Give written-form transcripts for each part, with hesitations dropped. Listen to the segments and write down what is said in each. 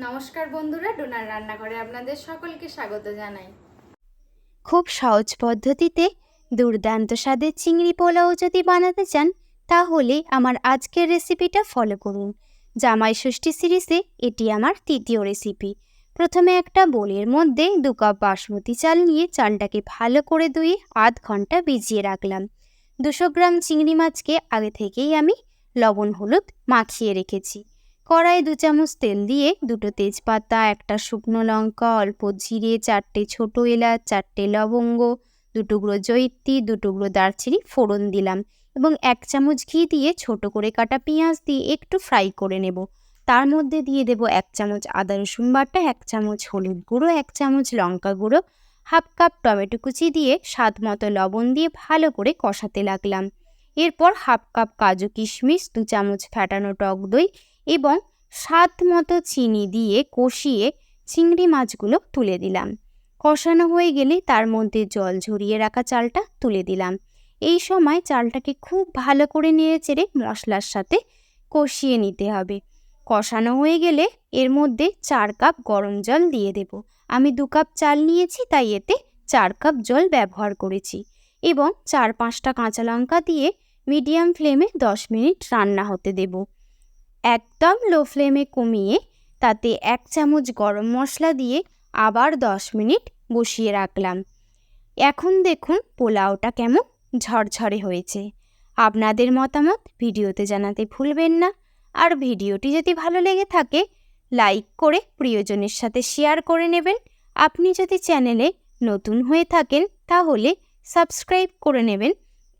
নমস্কার বন্ধুরা, ডোনার রান্নাঘরে আপনাদের সকলকে স্বাগত জানাই। খুব সহজ পদ্ধতিতে দুর্দান্ত স্বাদের চিংড়ি পোলাও যদি বানাতে চান তাহলে আমার আজকের রেসিপিটা ফলো করুন। জামাই ষষ্ঠী সিরিজে এটি আমার তৃতীয় রেসিপি। প্রথমে একটা বোলের মধ্যে 2 কাপ বাসমতি চাল নিয়ে চালটাকে ভালো করে ধুয়ে আধ ঘন্টা ভিজিয়ে রাখলাম। 200 গ্রাম চিংড়ি মাছকে আগে থেকেই আমি লবণ হলুদ মাখিয়ে রেখেছি। কড়াইয়ে 2 চামচ তেল দিয়ে 2টো তেজপাতা, একটা শুকনো লঙ্কা, অল্প জিরে, 4টে ছোট এলাচ, 4টে লবঙ্গ, 2 টুকরো জয়িত্রী, 2 টুকরো দারচিনি ফোড়ন দিলাম এবং 1 চামচ ঘি দিয়ে ছোট করে কাটা পেঁয়াজ দিয়ে একটু ফ্রাই করে নেব। তার মধ্যে দিয়ে দেব 1 চামচ আদা রসুন বাটা, 1 চামচ হলুদ গুঁড়ো, 1 চামচ লঙ্কা গুঁড়ো, হাফ কাপ টমেটো কুচি দিয়ে স্বাদ মতো লবণ দিয়ে ভালো করে কষাতে লাগলাম। এরপর হাফ কাপ কাজু কিশমিশ, 2 চামচ ফ্যাটানো টক দই এবং স্বাদ মতো চিনি দিয়ে কষিয়ে চিংড়ি মাছগুলো তুলে দিলাম। কষানো হয়ে গেলে তার মধ্যে জল ঝরিয়ে রাখা চালটা তুলে দিলাম। এই সময় চালটাকে খুব ভালো করে নেড়েচেড়ে মশলার সাথে কষিয়ে নিতে হবে। কষানো হয়ে গেলে এর মধ্যে 4 কাপ গরম জল দিয়ে দেব। আমি 2 কাপ চাল নিয়েছি, তাই এতে 4 কাপ জল ব্যবহার করেছি এবং 4-5টা কাঁচা লঙ্কা দিয়ে মিডিয়াম ফ্লেমে 10 মিনিট রান্না হতে দেব। একদম লো ফ্লেমে কমিয়ে তাতে 1 চামচ গরম মশলা দিয়ে আবার 10 মিনিট বসিয়ে রাখলাম। এখন দেখুন পোলাওটা কেমন ঝরঝরে হয়েছে। আপনাদের মতামত ভিডিওতে জানাতে ভুলবেন না। আর ভিডিওটি যদি ভালো লেগে থাকে লাইক করে প্রিয়জনের সাথে শেয়ার করে নেবেন। আপনি যদি চ্যানেলে নতুন হয়ে থাকেন তাহলে সাবস্ক্রাইব করে নেবেন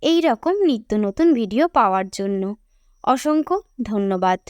এই রকম নিত্য নতুন ভিডিও পাওয়ার জন্য। অসংখ্য ধন্যবাদ।